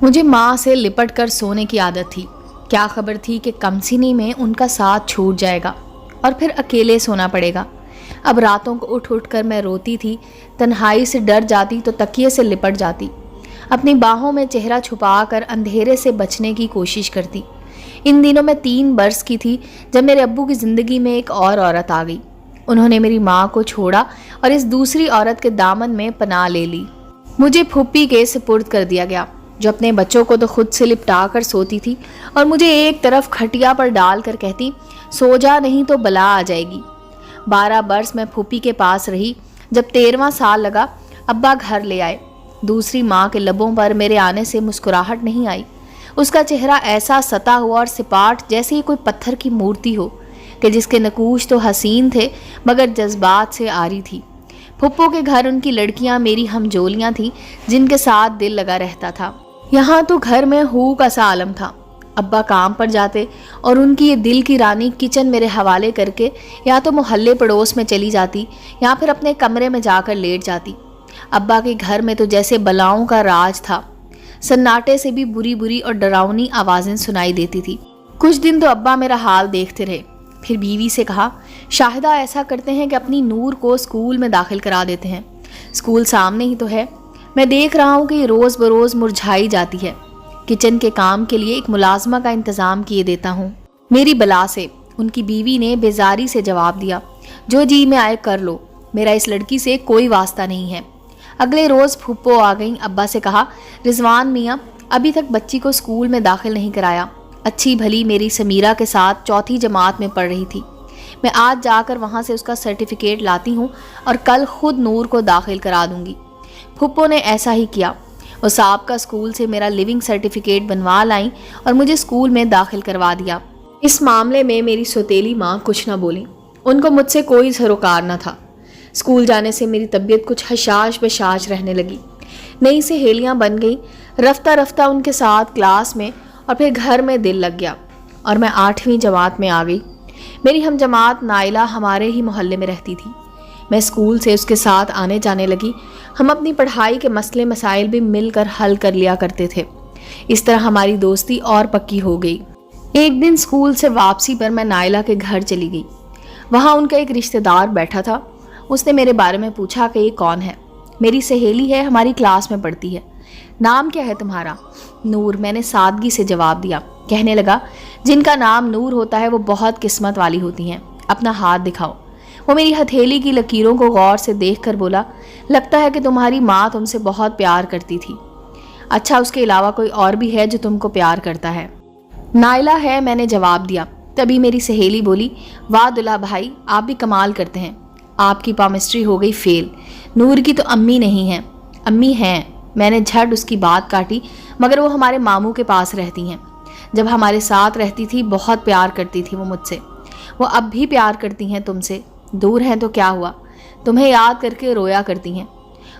مجھے ماں سے لپٹ کر سونے کی عادت تھی۔ کیا خبر تھی کہ کمسنی میں ان کا ساتھ چھوٹ جائے گا اور پھر اکیلے سونا پڑے گا۔ اب راتوں کو اٹھ اٹھ کر میں روتی تھی، تنہائی سے ڈر جاتی تو تکیے سے لپٹ جاتی، اپنی باہوں میں چہرہ چھپا کر اندھیرے سے بچنے کی کوشش کرتی۔ ان دنوں میں 3 برس کی تھی جب میرے ابو کی زندگی میں ایک اور عورت آ گئی۔ انہوں نے میری ماں کو چھوڑا اور اس دوسری عورت کے دامن میں پناہ لے لی۔ مجھے پھوپھی کے سپرد کر دیا گیا، جو اپنے بچوں کو تو خود سے لپٹا کر سوتی تھی اور مجھے ایک طرف کھٹیا پر ڈال کر کہتی، سو جا نہیں تو بلا آ جائے گی۔ 12 برس میں پھوپھی کے پاس رہی۔ جب 13واں سال لگا، ابا گھر لے آئے۔ دوسری ماں کے لبوں پر میرے آنے سے مسکراہٹ نہیں آئی۔ اس کا چہرہ ایسا ستا ہوا اور سپاٹ جیسے ہی کوئی پتھر کی مورتی ہو، کہ جس کے نقوش تو حسین تھے مگر جذبات سے عاری تھی۔ پھپھو کے گھر ان کی لڑکیاں میری ہمجولیاں تھیں جن کے ساتھ دل لگا رہتا تھا۔ یہاں تو گھر میں ہو کا سا عالم تھا۔ ابا کام پر جاتے اور ان کی یہ دل کی رانی کچن میرے حوالے کر کے یا تو محلے پڑوس میں چلی جاتی یا پھر اپنے کمرے میں جا کر لیٹ جاتی۔ ابا کے گھر میں تو جیسے بلاؤں کا راج تھا۔ سناٹے سے بھی بری بری اور ڈراؤنی آوازیں سنائی دیتی تھی۔ کچھ دن تو ابا میرا حال دیکھتے رہے، پھر بیوی سے کہا، شاہدہ ایسا کرتے ہیں کہ اپنی نور کو اسکول میں داخل کرا دیتے ہیں۔ اسکول سامنے ہی تو ہے، میں دیکھ رہا ہوں کہ یہ روز بروز مرجھائی جاتی ہے۔ کچن کے کام کے لیے ایک ملازمہ کا انتظام کیے دیتا ہوں۔ میری بلا سے ان کی بیوی نے بیزاری سے جواب دیا، جو جی میں آئے کر لو، میرا اس لڑکی سے کوئی واسطہ نہیں ہے۔ اگلے روز پھپھو آ گئیں۔ ابا سے کہا، رضوان میاں ابھی تک بچی کو اسکول میں داخل نہیں کرایا۔ اچھی بھلی میری سمیرہ کے ساتھ 4تھی جماعت میں پڑھ رہی تھی۔ میں آج جا کر وہاں سے اس کا سرٹیفکیٹ لاتی ہوں اور کل خود نور کو داخل کرا دوں گی۔ پھپھو نے ایسا ہی کیا۔ وہ سابقہ اسکول سے میرا لیونگ سرٹیفکیٹ بنوا لائیں اور مجھے اسکول میں داخل کروا دیا۔ اس معاملے میں میری سوتیلی ماں کچھ نہ بولی۔ ان کو مجھ سے کوئی سروکار نہ تھا۔ اسکول جانے سے میری طبیعت کچھ حشاش بشاش رہنے لگی۔ نئی سہیلیاں بن گئیں۔ رفتہ رفتہ ان کے ساتھ کلاس میں اور پھر گھر میں دل لگ گیا اور میں 8ویں جماعت میں آ گئی۔ میری ہم جماعت نائلہ ہمارے ہی محلے میں رہتی تھی۔ میں اسکول سے اس کے ساتھ آنے جانے لگی۔ ہم اپنی پڑھائی کے مسئلے مسائل بھی مل کر حل کر لیا کرتے تھے۔ اس طرح ہماری دوستی اور پکی ہو گئی۔ ایک دن اسکول سے واپسی پر میں نائلہ کے گھر چلی گئی۔ وہاں ان کا ایک رشتہ دار بیٹھا تھا۔ اس نے میرے بارے میں پوچھا کہ یہ کون ہے۔ میری سہیلی ہے، ہماری کلاس میں پڑھتی ہے۔ نام کیا ہے تمہارا؟ نور، میں نے سادگی سے جواب دیا۔ کہنے لگا، جن کا نام نور ہوتا ہے وہ بہت قسمت والی ہوتی ہیں، اپنا ہاتھ دکھاؤ۔ وہ میری ہتھیلی کی لکیروں کو غور سے دیکھ کر بولا، لگتا ہے کہ تمہاری ماں تم سے بہت پیار کرتی تھی۔ اچھا، اس کے علاوہ کوئی اور بھی ہے جو تم کو پیار کرتا ہے؟ نائلہ ہے، میں نے جواب دیا۔ تبھی میری سہیلی بولی، واہ دلہا بھائی، آپ بھی کمال کرتے ہیں۔ آپ کی پامسٹری ہو گئی فیل۔ نور کی تو امی نہیں ہیں۔ امی ہیں، میں نے جھٹ اس کی بات کاٹی، مگر وہ ہمارے ماموں کے پاس رہتی ہیں۔ جب ہمارے ساتھ رہتی تھی بہت پیار کرتی تھی وہ مجھ سے۔ وہ اب بھی پیار کرتی ہیں تم سے، دور ہیں تو کیا ہوا، تمہیں یاد کر کے رویا کرتی ہیں۔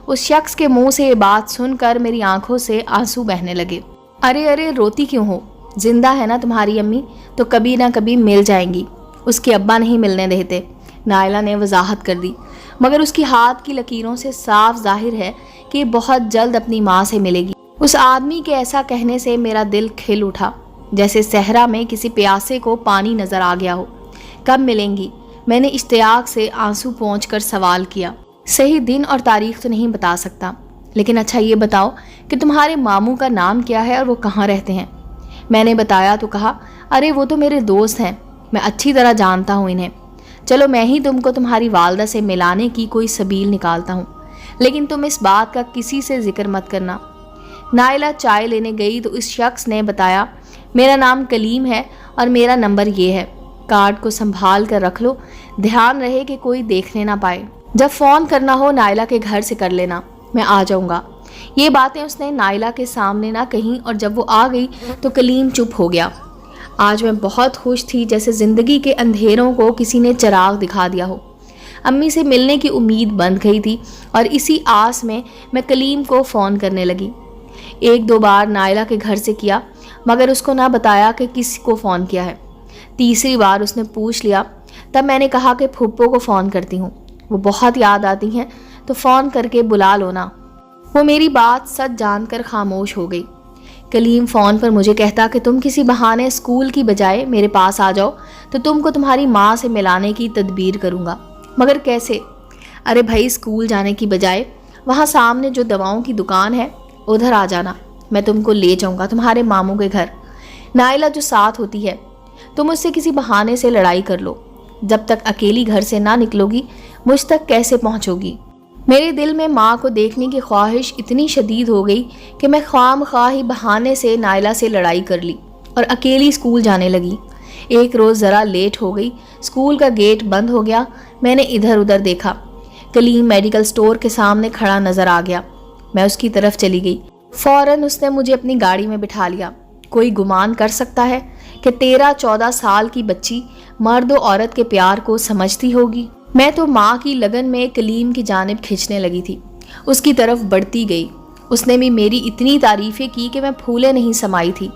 اس شخص کے منہ سے یہ بات سن کر میری آنکھوں سے آنسو بہنے لگے۔ ارے ارے، روتی کیوں ہو؟ زندہ ہے نا تمہاری امی، تو کبھی نہ کبھی مل جائیں گی۔ اس کے ابا نہیں ملنے دیتے، نائلہ نے وضاحت کر دی، مگر اس کی ہاتھ کی لکیروں سے صاف ظاہر ہے کہ یہ بہت جلد اپنی ماں سے ملے گی۔ اس آدمی کے ایسا کہنے سے میرا دل کھل اٹھا، جیسے صحرا میں کسی پیاسے کو پانی نظر آ گیا ہو۔ کب ملیں گی؟ میں نے اشتیاق سے آنسو پہنچ کر سوال کیا۔ صحیح دن اور تاریخ تو نہیں بتا سکتا، لیکن اچھا یہ بتاؤ کہ تمہارے ماموں کا نام کیا ہے اور وہ کہاں رہتے ہیں؟ میں نے بتایا تو کہا، ارے وہ تو میرے دوست ہیں، میں اچھی طرح جانتا ہوں انہیں۔ چلو میں ہی تم کو تمہاری والدہ سے ملانے کی کوئی سبیل نکالتا ہوں، لیکن تم اس بات کا کسی سے ذکر مت کرنا۔ نائلہ چائے لینے گئی تو اس شخص نے بتایا، میرا نام کلیم ہے اور میرا نمبر یہ ہے، کارڈ کو سنبھال کر رکھ لو، دھیان رہے کہ کوئی دیکھنے نہ پائے۔ جب فون کرنا ہو نائلہ کے گھر سے کر لینا، میں آ جاؤں گا۔ یہ باتیں اس نے نائلہ کے سامنے نہ کہیں اور جب وہ آ گئی تو کلیم چپ ہو گیا۔ آج میں بہت خوش تھی، جیسے زندگی کے اندھیروں کو کسی نے چراغ دکھا دیا ہو۔ امی سے ملنے کی امید بند گئی تھی اور اسی آس میں کلیم کو فون کرنے لگی۔ 1-2 بار نائلہ کے گھر سے کیا، مگر اس کو نہ بتایا کہ کس کو فون کیا ہے۔ تیسری بار اس نے پوچھ لیا، تب میں نے کہا کہ پھپھو کو فون کرتی ہوں، وہ بہت یاد آتی ہیں تو فون کر کے بلا لو نا۔ وہ میری بات سچ جان کر خاموش ہو گئی۔ کلیم فون پر مجھے کہتا کہ تم کسی بہانے اسکول کی بجائے میرے پاس آ جاؤ تو تم کو تمہاری ماں سے ملانے کی تدبیر کروں گا۔ مگر کیسے؟ ارے بھائی، اسکول جانے کی بجائے وہاں سامنے جو دواؤں کی دکان ہے ادھر آ جانا، میں تم کو لے جاؤں گا تمہارے ماموں کے گھر۔ نائلہ جو ساتھ ہوتی ہے، تم اس سے کسی بہانے سے لڑائی کر لو، جب تک اکیلی گھر سے نہ نکلو گی مجھ تک کیسے پہنچو گی؟ میرے دل میں ماں کو دیکھنے کی خواہش اتنی شدید ہو گئی کہ میں خواہ مخواہ ہی بہانے سے نائلہ سے لڑائی کر لی اور اکیلی اسکول جانے لگی۔ ایک روز ذرا لیٹ ہو گئی، اسکول کا گیٹ بند ہو گیا۔ میں نے ادھر ادھر دیکھا، کلیم میڈیکل سٹور کے سامنے کھڑا نظر آ گیا۔ میں اس کی طرف چلی گئی، فوراً اس نے مجھے اپنی گاڑی میں بٹھا لیا۔ کوئی گمان کر سکتا ہے کہ 13-14 سال کی بچی مرد و عورت کے پیار کو سمجھتی ہوگی؟ میں تو ماں کی لگن میں کلیم کی جانب کھینچنے لگی تھی، اس کی طرف بڑھتی گئی۔ اس نے بھی میری اتنی تعریفیں کی کہ میں پھولے نہیں سمائی تھی۔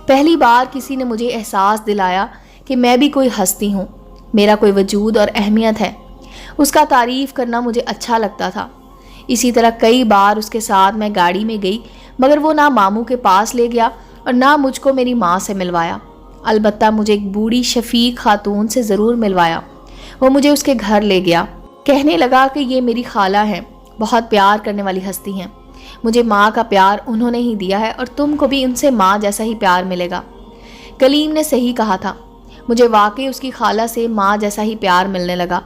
پہلی بار کسی نے مجھے احساس دلایا کہ میں بھی کوئی ہستی ہوں، میرا کوئی وجود اور اہمیت ہے۔ اس کا تعریف کرنا مجھے اچھا لگتا تھا۔ اسی طرح کئی بار اس کے ساتھ میں گاڑی میں گئی، مگر وہ نہ ماموں کے پاس لے گیا اور نہ مجھ کو میری ماں سے ملوایا۔ البتہ مجھے ایک بوڑھی شفیق خاتون سے ضرور ملوایا۔ وہ مجھے اس کے گھر لے گیا، کہنے لگا کہ یہ میری خالہ ہیں، بہت پیار کرنے والی ہستی ہیں، مجھے ماں کا پیار انہوں نے ہی دیا ہے اور تم کو بھی ان سے ماں جیسا ہی پیار ملے گا۔ کلیم نے صحیح کہا تھا، مجھے واقعی اس کی خالہ سے ماں جیسا ہی پیار ملنے لگا۔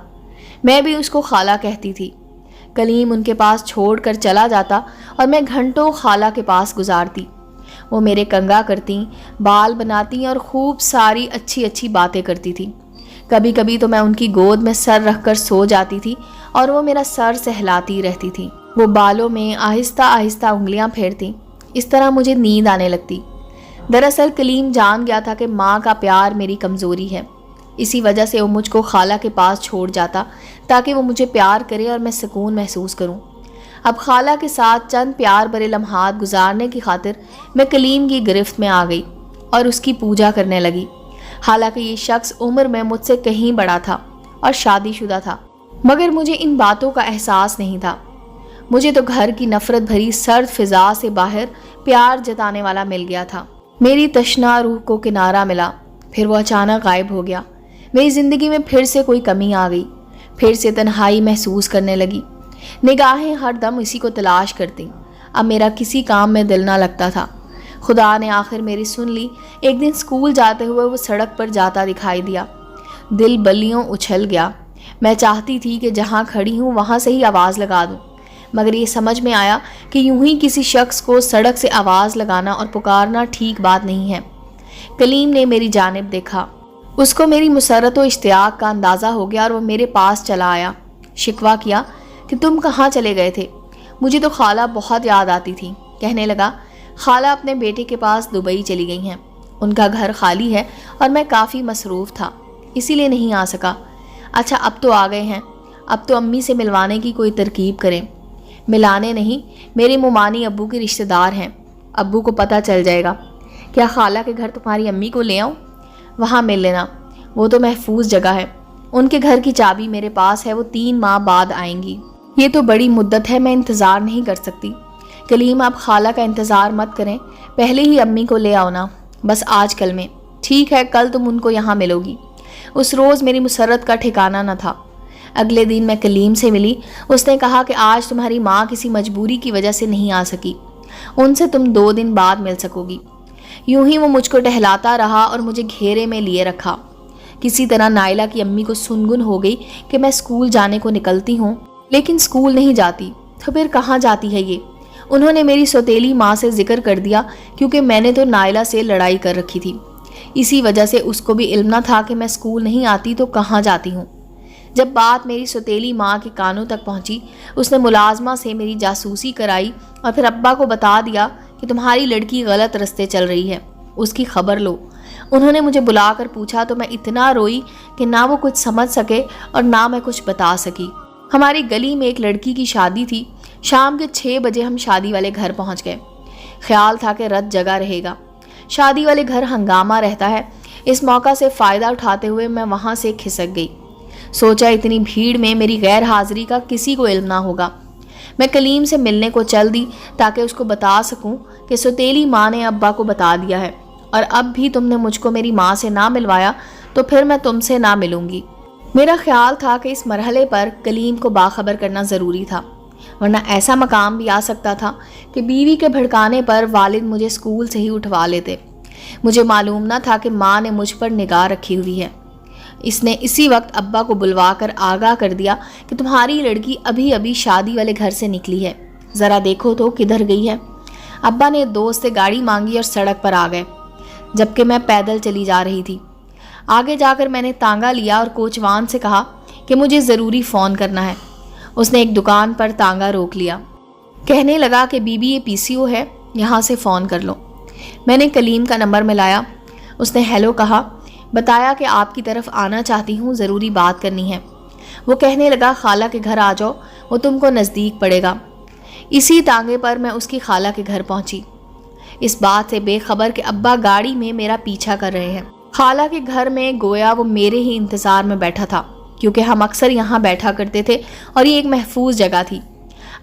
میں بھی اس کو خالہ کہتی تھی۔ کلیم ان کے پاس چھوڑ کر چلا جاتا اور میں گھنٹوں خالہ کے پاس گزارتی۔ وہ میرے کنگھا کرتی، بال بناتی اور خوب ساری اچھی اچھی باتیں کرتی تھی۔ کبھی کبھی تو میں ان کی گود میں سر رکھ کر سو جاتی تھی اور وہ میرا سر سہلاتی رہتی تھی۔ وہ بالوں میں آہستہ آہستہ انگلیاں پھیرتی، اس طرح مجھے نیند آنے لگتی۔ دراصل کلیم جان گیا تھا کہ ماں کا پیار میری کمزوری ہے، اسی وجہ سے وہ مجھ کو خالہ کے پاس چھوڑ جاتا تاکہ وہ مجھے پیار کرے اور میں سکون محسوس کروں۔ اب خالہ کے ساتھ چند پیار بھرے لمحات گزارنے کی خاطر میں کلیم کی گرفت میں آ گئی اور اس کی پوجا کرنے لگی۔ حالانکہ یہ شخص عمر میں مجھ سے کہیں بڑا تھا اور شادی شدہ تھا، مگر مجھے ان باتوں کا احساس نہیں تھا۔ مجھے تو گھر کی نفرت بھری سرد فضا سے باہر پیار جتانے والا مل گیا تھا۔ میری تشنا روح کو کنارہ ملا، پھر وہ اچانک غائب ہو گیا۔ میری زندگی میں پھر سے کوئی کمی آ گئی، پھر سے تنہائی محسوس کرنے لگی۔ نگاہیں ہر دم اسی کو تلاش کرتی۔ اب میرا کسی کام میں دل نہ لگتا تھا۔ خدا نے آخر میری سن لی۔ ایک دن اسکول جاتے ہوئے وہ سڑک پر جاتا دکھائی دیا۔ دل بلیوں اچھل گیا۔ میں چاہتی تھی کہ جہاں کھڑی ہوں وہاں سے ہی آواز لگا دوں، مگر یہ سمجھ میں آیا کہ یوں ہی کسی شخص کو سڑک سے آواز لگانا اور پکارنا ٹھیک بات نہیں ہے۔ کلیم نے میری جانب دیکھا، اس کو میری مسرت و اشتیاق کا اندازہ ہو گیا اور وہ میرے پاس چلا آیا۔ شکوہ کیا کہ تم کہاں چلے گئے تھے؟ مجھے تو خالہ بہت یاد آتی تھی۔ کہنے لگا، خالہ اپنے بیٹے کے پاس دبئی چلی گئی ہیں، ان کا گھر خالی ہے اور میں کافی مصروف تھا، اسی لیے نہیں آ سکا۔ اچھا اب تو آ گئے ہیں، اب تو امی سے ملوانے کی کوئی ترکیب کریں۔ ملانے نہیں، میرے ممانی ابو کے رشتہ دار ہیں، ابو کو پتہ چل جائے گا۔ کیا خالہ کے گھر تمہاری امی کو لے آؤں؟ وہاں مل لینا، وہ تو محفوظ جگہ ہے، ان کے گھر کی چابی میرے پاس ہے، وہ 3 ماہ بعد آئیں گی۔ یہ تو بڑی مدت ہے، میں انتظار نہیں کر سکتی۔ کلیم آپ خالہ کا انتظار مت کریں، پہلے ہی امی کو لے آؤ نا، بس آج کل میں۔ ٹھیک ہے، کل تم ان کو یہاں ملو گی۔ اس روز میری مسرت کا ٹھکانہ نہ تھا۔ اگلے دن میں کلیم سے ملی، اس نے کہا کہ آج تمہاری ماں کسی مجبوری کی وجہ سے نہیں آ سکی، ان سے تم 2 دن بعد مل سکو گی۔ یوں ہی وہ مجھ کو ٹہلاتا رہا اور مجھے گھیرے میں لیے رکھا۔ کسی طرح نائلہ کی امی کو سنگن ہو گئی کہ میں اسکول جانے کو نکلتی ہوں، لیکن اسکول نہیں جاتی، تو پھر کہاں جاتی ہے یہ؟ انہوں نے میری سوتیلی ماں سے ذکر کر دیا، کیونکہ میں نے تو نائلہ سے لڑائی کر رکھی تھی، اسی وجہ سے اس کو بھی علم نہ تھا کہ میں اسکول نہیں آتی تو کہاں جاتی ہوں۔ جب بات میری سوتیلی ماں کے کانوں تک پہنچی، اس نے ملازمہ سے میری جاسوسی کرائی اور پھر ابا کو بتا دیا کہ تمہاری لڑکی غلط رستے چل رہی ہے، اس کی خبر لو۔ انہوں نے مجھے بلا کر پوچھا تو میں اتنا روئی کہ نہ وہ کچھ سمجھ سکے اور نہ میں کچھ بتا سکی۔ ہماری گلی میں ایک لڑکی کی شادی تھی، شام کے 6 بجے ہم شادی والے گھر پہنچ گئے۔ خیال تھا کہ رت جگہ رہے گا، شادی والے گھر ہنگامہ رہتا ہے، اس موقع سے فائدہ اٹھاتے ہوئے میں وہاں سے کھسک گئی۔ سوچا اتنی بھیڑ میں میری غیر حاضری کا کسی کو علم نہ ہوگا۔ میں کلیم سے ملنے کو چل دی تاکہ اس کو بتا سکوں کہ سوتیلی ماں نے ابا کو بتا دیا ہے، اور اب بھی تم نے مجھ کو میری ماں سے نہ ملوایا تو پھر میں تم سے نہ ملوں گی۔ میرا خیال تھا کہ اس مرحلے پر کلیم کو باخبر کرنا ضروری تھا، ورنہ ایسا مقام بھی آ سکتا تھا کہ بیوی کے بھڑکانے پر والد مجھے اسکول سے ہی اٹھوا لیتے۔ مجھے معلوم نہ تھا کہ ماں نے مجھ پر نگاہ رکھی ہوئی ہے۔ اس نے اسی وقت ابا کو بلوا کر آگاہ کر دیا کہ تمہاری لڑکی ابھی ابھی شادی والے گھر سے نکلی ہے، ذرا دیکھو تو کدھر گئی ہے۔ ابا نے دوست سے گاڑی مانگی اور سڑک پر آ گئے، جبکہ میں پیدل چلی جا رہی تھی۔ آگے جا کر میں نے تانگا لیا اور کوچوان سے کہا کہ مجھے ضروری فون کرنا ہے۔ اس نے ایک دکان پر تانگا روک لیا، کہنے لگا کہ بی بی یہ پی سی او ہے، یہاں سے فون کر لو۔ میں نے کلیم کا نمبر ملایا، اس نے ہیلو کہا، بتایا کہ آپ کی طرف آنا چاہتی ہوں، ضروری بات کرنی ہے۔ وہ کہنے لگا خالہ کے گھر آ جاؤ، وہ تم کو نزدیک پڑے گا۔ اسی تانگے پر میں اس کی خالہ کے گھر پہنچی، اس بات سے بے خبر کہ ابا گاڑی میں میرا پیچھا کر رہے ہیں۔ خالہ کے گھر میں گویا وہ میرے ہی انتظار میں بیٹھا تھا، کیونکہ ہم اکثر یہاں بیٹھا کرتے تھے اور یہ ایک محفوظ جگہ تھی۔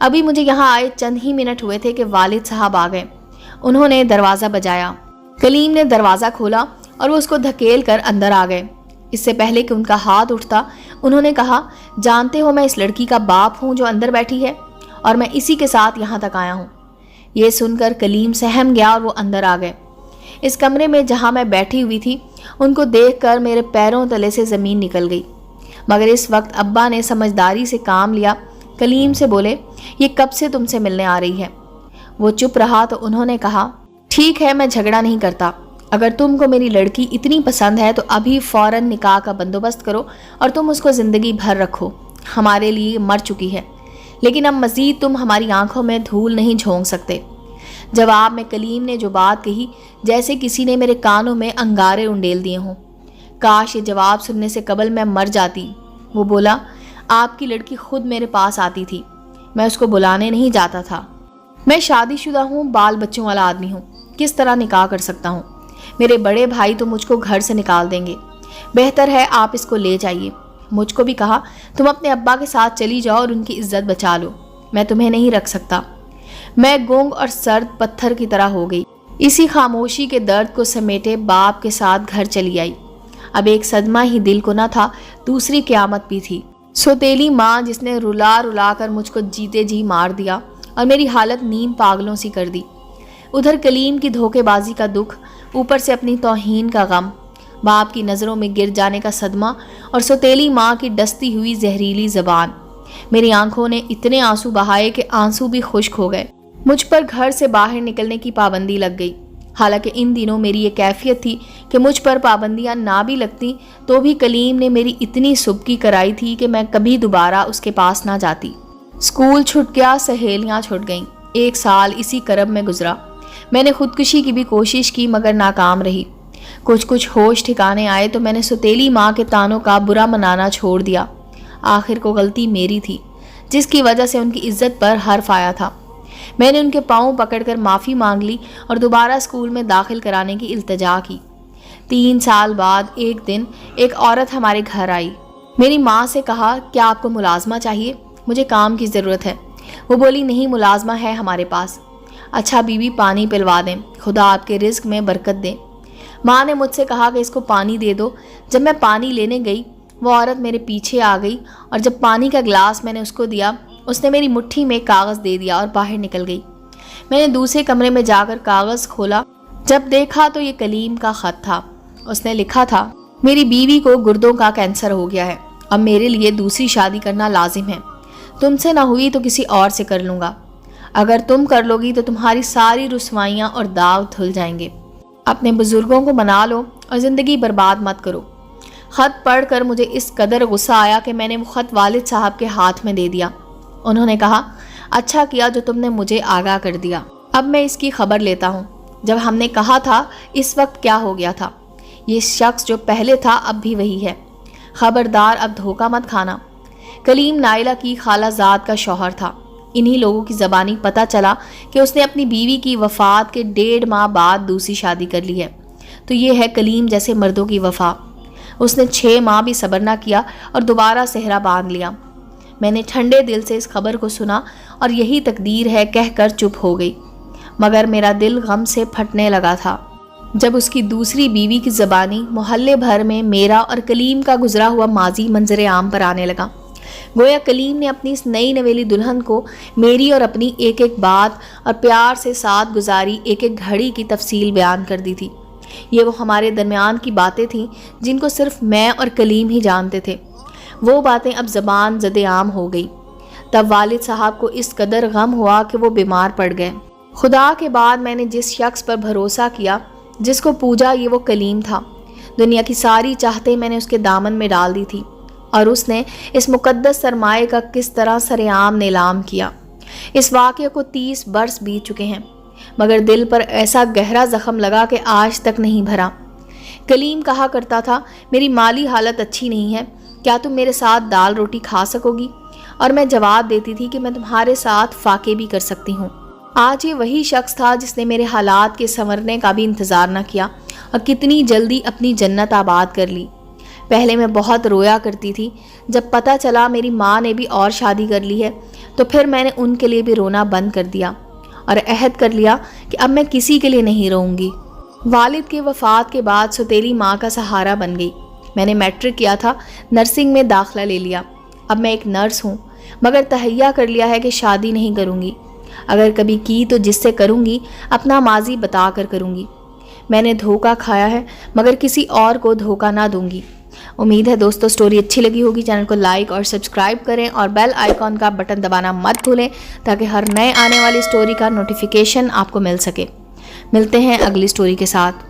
ابھی مجھے یہاں آئے چند ہی منٹ ہوئے تھے کہ والد صاحب آ گئے۔ انہوں نے دروازہ بجایا، کلیم نے دروازہ کھولا اور وہ اس کو دھکیل کر اندر آ گئے۔ اس سے پہلے کہ ان کا ہاتھ اٹھتا انہوں نے کہا، جانتے ہو میں اس لڑکی کا باپ ہوں جو اندر بیٹھی ہے، اور میں اسی کے ساتھ یہاں تک آیا ہوں۔ یہ سن کر کلیم سہم گیا اور وہ اندر آ گئے۔ اس کمرے میں جہاں میں بیٹھی ہوئی تھی ان کو دیکھ کر میرے پیروں تلے سے زمین نکل گئی، مگر اس وقت ابا نے سمجھداری سے کام لیا۔ کلیم سے بولے، یہ کب سے تم سے ملنے آ رہی ہے؟ وہ چپ رہا تو انہوں نے کہا، ٹھیک ہے میں جھگڑا نہیں کرتا، اگر تم کو میری لڑکی اتنی پسند ہے تو ابھی فوراً نکاح کا بندوبست کرو اور تم اس کو زندگی بھر رکھو، ہمارے لیے مر چکی ہے، لیکن اب مزید تم ہماری آنکھوں میں دھول نہیں جھونک سکتے۔ جواب میں کلیم نے جو بات کہی جیسے کسی نے میرے کانوں میں انگارے انڈیل دیے ہوں۔ کاش یہ جواب سننے سے قبل میں مر جاتی۔ وہ بولا، آپ کی لڑکی خود میرے پاس آتی تھی، میں اس کو بلانے نہیں جاتا تھا۔ میں شادی شدہ ہوں، بال بچوں والا آدمی ہوں، کس طرح نکاح کر سکتا ہوں؟ میرے بڑے بھائی تو مجھ کو گھر سے نکال دیں گے، بہتر ہے آپ اس کو لے جائیے۔ مجھ کو بھی کہا، تم اپنے ابا کے ساتھ چلی جاؤ اور ان کی عزت بچا لو، میں تمہیں نہیں رکھ سکتا۔ میں گونگ اور سرد پتھر کی طرح ہو گئی۔ اسی خاموشی کے درد کو سمیٹے باپ کے ساتھ گھر چلی آئی۔ اب ایک صدمہ ہی دل کو نہ تھا، دوسری قیامت بھی تھی۔ سوتیلی ماں جس نے رلا رلا کر مجھ کو جیتے جی مار دیا اور میری حالت نیم پاگلوں سی کر دی، ادھر کلیم کی دھوکے بازی کا دکھ، اوپر سے اپنی توہین کا غم، باپ کی نظروں میں گر جانے کا صدمہ اور سوتیلی ماں کی ڈستی ہوئی زہریلی زبان۔ میری آنکھوں نے اتنے آنسو بہائے کہ آنسو بھی خشک ہو گئے۔ مجھ پر گھر سے باہر نکلنے کی پابندی لگ گئی، حالانکہ ان دنوں میری یہ کیفیت تھی کہ مجھ پر پابندیاں نہ بھی لگتی تو بھی کلیم نے میری اتنی سبکی کرائی تھی کہ میں کبھی دوبارہ اس کے پاس نہ جاتی۔ اسکول چھٹ گیا، سہیلیاں چھٹ گئیں، ایک سال اسی کرب میں گزرا۔ میں نے خودکشی کی بھی کوشش کی مگر ناکام رہی۔ کچھ ہوش ٹھکانے آئے تو میں نے سوتیلی ماں کے طعنوں کا برا منانا چھوڑ دیا۔ آخر کو غلطی میری تھی، جس کی وجہ سے ان کی عزت پر حرف آیا تھا۔ میں نے ان کے پاؤں پکڑ کر معافی مانگ لی اور دوبارہ اسکول میں داخل کرانے کی التجا کی۔ 3 سال بعد ایک دن ایک عورت ہمارے گھر آئی۔ میری ماں سے کہا، کیا آپ کو ملازمہ چاہیے؟ مجھے کام کی ضرورت ہے۔ وہ بولی، نہیں ملازمہ ہے ہمارے پاس۔ اچھا بی بی پانی پلوا دیں، خدا آپ کے رزق میں برکت دے۔ ماں نے مجھ سے کہا کہ اس کو پانی دے دو۔ جب میں پانی لینے گئی وہ عورت میرے پیچھے آ گئی اور جب پانی کا گلاس میں نے اس کو دیا اس نے میری مٹھی میں کاغذ دے دیا اور باہر نکل گئی۔ میں نے دوسرے کمرے میں جا کر کاغذ کھولا، جب دیکھا تو یہ کلیم کا خط تھا۔ اس نے لکھا تھا، میری بیوی کو گردوں کا کینسر ہو گیا ہے، اب میرے لیے دوسری شادی کرنا لازم ہے۔ تم سے نہ ہوئی تو کسی اور سے کر لوں گا، اگر تم کر لو گی تو تمہاری ساری رسوائیاں اور داغ دھل جائیں گے۔ اپنے بزرگوں کو منا لو اور زندگی برباد مت کرو۔ خط پڑھ کر مجھے اس قدر غصہ آیا کہ میں نے وہ خط والد صاحب کے ہاتھ میں دے دیا۔ انہوں نے کہا، اچھا کیا جو تم نے مجھے آگاہ کر دیا، اب میں اس کی خبر لیتا ہوں۔ جب ہم نے کہا تھا اس وقت کیا ہو گیا تھا؟ یہ شخص جو پہلے تھا اب بھی وہی ہے، خبردار اب دھوکہ مت کھانا۔ کلیم نائلہ کی خالہ زاد کا شوہر تھا۔ انہی لوگوں کی زبانی پتہ چلا کہ اس نے اپنی بیوی کی وفات کے 1.5 ماہ بعد دوسری شادی کر لی ہے، تو یہ ہے کلیم جیسے مردوں کی وفا۔ اس نے 6 ماہ بھی صبر نہ کیا اور دوبارہ صحرا باندھ لیا۔ میں نے ٹھنڈے دل سے اس خبر کو سنا اور یہی تقدیر ہے کہہ کر چپ ہو گئی۔ مگر میرا دل غم سے پھٹنے لگا تھا جب اس کی دوسری بیوی کی زبانی محلے بھر میں میرا اور کلیم کا گزرا ہوا ماضی منظر عام پر آنے لگا۔ گویا کلیم نے اپنی اس نئی نویلی دلہن کو میری اور اپنی ایک ایک بات اور پیار سے ساتھ گزاری ایک ایک گھڑی کی تفصیل بیان کر دی تھی۔ یہ وہ ہمارے درمیان کی باتیں تھیں جن کو صرف میں اور کلیم ہی جانتے تھے۔ وہ باتیں اب زبان زد عام ہو گئی۔ تب والد صاحب کو اس قدر غم ہوا کہ وہ بیمار پڑ گئے۔ خدا کے بعد میں نے جس شخص پر بھروسہ کیا، جس کو پوجا، یہ وہ کلیم تھا۔ دنیا کی ساری چاہتیں میں نے اس کے دامن میں ڈال دی تھی، اور اس نے اس مقدس سرمایہ کا کس طرح سر عام نیلام کیا۔ اس واقعے کو 30 برس بیت چکے ہیں، مگر دل پر ایسا گہرا زخم لگا کہ آج تک نہیں بھرا۔ کلیم کہا کرتا تھا، میری مالی حالت اچھی نہیں ہے، کیا تم میرے ساتھ دال روٹی کھا سکو گی؟ اور میں جواب دیتی تھی کہ میں تمہارے ساتھ فاقے بھی کر سکتی ہوں۔ آج یہ وہی شخص تھا جس نے میرے حالات کے سنورنے کا بھی انتظار نہ کیا اور کتنی جلدی اپنی جنت آباد کر لی۔ پہلے میں بہت رویا کرتی تھی، جب پتہ چلا میری ماں نے بھی اور شادی کر لی ہے تو پھر میں نے ان کے لیے بھی رونا بند کر دیا اور عہد کر لیا کہ اب میں کسی کے لیے نہیں روں گی۔ والد کی وفات کے بعد سوتیلی ماں کا سہارا بن گئی۔ میں نے میٹرک کیا تھا، نرسنگ میں داخلہ لے لیا۔ اب میں ایک نرس ہوں، مگر تہیہ کر لیا ہے کہ شادی نہیں کروں گی۔ اگر کبھی کی تو جس سے کروں گی اپنا ماضی بتا کر کروں گی۔ میں نے دھوکہ کھایا ہے، مگر کسی اور کو دھوکہ نہ دوں گی۔ امید ہے دوستو سٹوری اچھی لگی ہوگی۔ چینل کو لائک اور سبسکرائب کریں اور بیل آئیکن کا بٹن دبانا مت بھولیں تاکہ ہر نئے آنے والی سٹوری کا نوٹیفیکیشن آپ کو مل سکے۔ ملتے ہیں اگلی سٹوری کے ساتھ۔